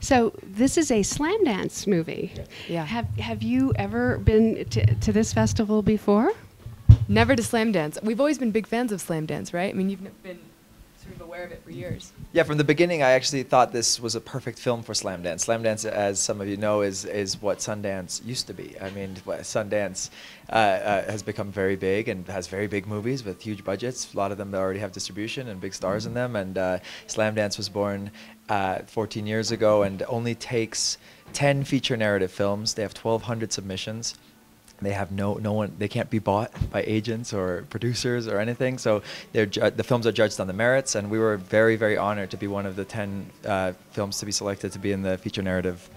So this is a slam dance movie. Yeah. Have you ever been to this festival before? Never to slam dance. We've always been big fans of slam dance, right? I mean, you've been sort of aware of it for years. Yeah, from the beginning, I actually thought this was a perfect film for slam dance. Slam dance, as some of you know, is what Sundance used to be. I mean, Sundance has become very big and has very big movies with huge budgets. A lot of them already have distribution and big stars in them. And Slam Dance was born 14 years ago and only takes 10 feature narrative films. They have 1,200 submissions. They have no one. They can't be bought by agents or producers or anything. So the films are judged on the merits, and we were very, very honored to be one of the 10 films to be selected to be in the feature narrative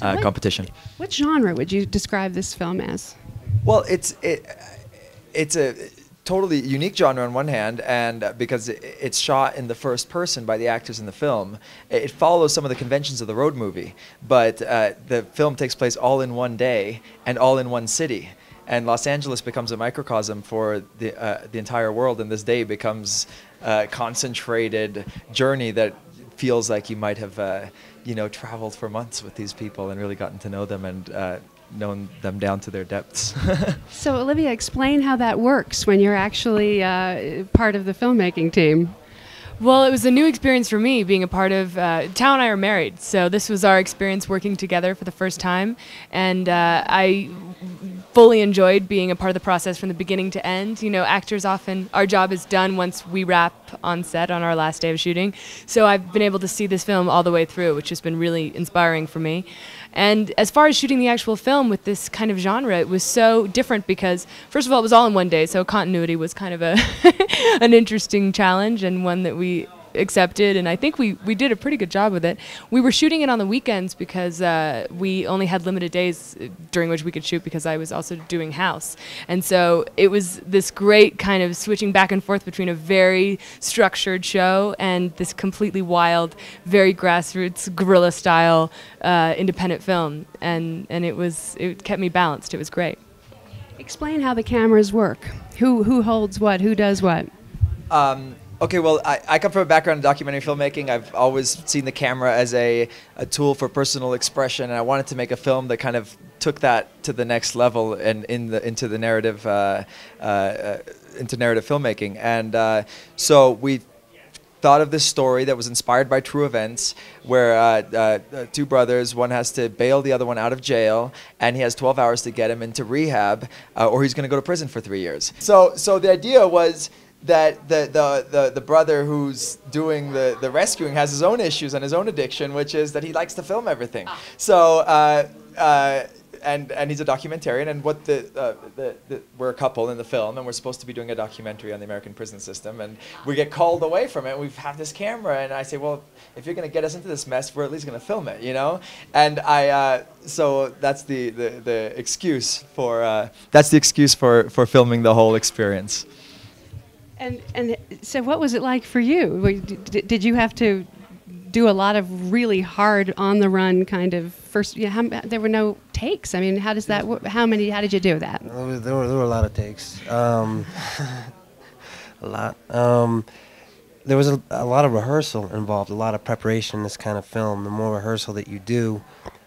competition. What genre would you describe this film as? Well, it's a totally unique genre on one hand, and because it's shot in the first person by the actors in the film, it follows some of the conventions of the road movie, but the film takes place all in one day and all in one city, and Los Angeles becomes a microcosm for the entire world, and this day becomes a concentrated journey that feels like you might have traveled for months with these people and really gotten to know them and known them down to their depths. So Olivia, explain how that works when you're actually part of the filmmaking team. Well, it was a new experience for me being a part of, Tao and I are married, so this was our experience working together for the first time, and I fully enjoyed being a part of the process from the beginning to end. You know, actors often, our job is done once we wrap on set on our last day of shooting, so I've been able to see this film all the way through, which has been really inspiring for me. And as far as shooting the actual film with this kind of genre, it was so different because, first of all, it was all in one day, so continuity was kind of an interesting challenge and one that we accepted, and I think we did a pretty good job with it. We were shooting it on the weekends because we only had limited days during which we could shoot because I was also doing house. And so it was this great kind of switching back and forth between a very structured show and this completely wild, very grassroots, guerrilla style independent film. And it kept me balanced. It was great. Explain how the cameras work. Who holds what? Who does what? Okay, well, I come from a background in documentary filmmaking. I've always seen the camera as a tool for personal expression, and I wanted to make a film that kind of took that to the next level and into narrative filmmaking. And so we thought of this story that was inspired by true events, where two brothers, one has to bail the other one out of jail, and he has 12 hours to get him into rehab, or he's going to go to prison for 3 years. So the idea was that the brother who's doing the rescuing has his own issues and his own addiction, which is that he likes to film everything. So and he's a documentarian, and we're a couple in the film, and we're supposed to be doing a documentary on the American prison system, and we get called away from it. We have this camera, and I say, well, if you're going to get us into this mess, we're at least going to film it, you know. And so that's the excuse for filming the whole experience. And so what was it like for you? Did you have to do a lot of really hard on-the-run kind of first? There were no takes. I mean, how does that? How did you do that? There were a lot of takes. A lot. There was a lot of rehearsal involved, a lot of preparation in this kind of film. The more rehearsal that you do,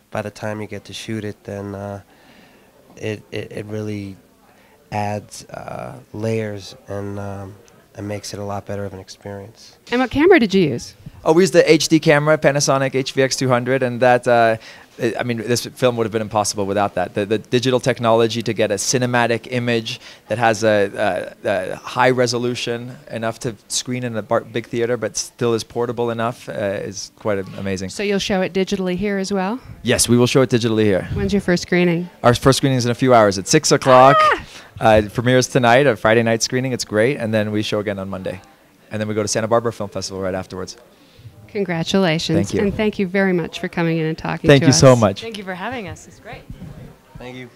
by the time you get to shoot it, then it really adds layers and makes it a lot better of an experience. And what camera did you use? Oh, we used the HD camera, Panasonic HVX200, and that, I mean, this film would have been impossible without that. The digital technology to get a cinematic image that has a high resolution, enough to screen in a big theater, but still is portable enough, is quite amazing. So you'll show it digitally here as well? Yes, we will show it digitally here. When's your first screening? Our first screening is in a few hours at 6 o'clock. It premieres tonight, a Friday night screening. It's great. And then we show again on Monday. And then we go to Santa Barbara Film Festival right afterwards. Congratulations. Thank you. And thank you very much for coming in and talking to us. Thank you so much. Thank you for having us. It's great. Thank you.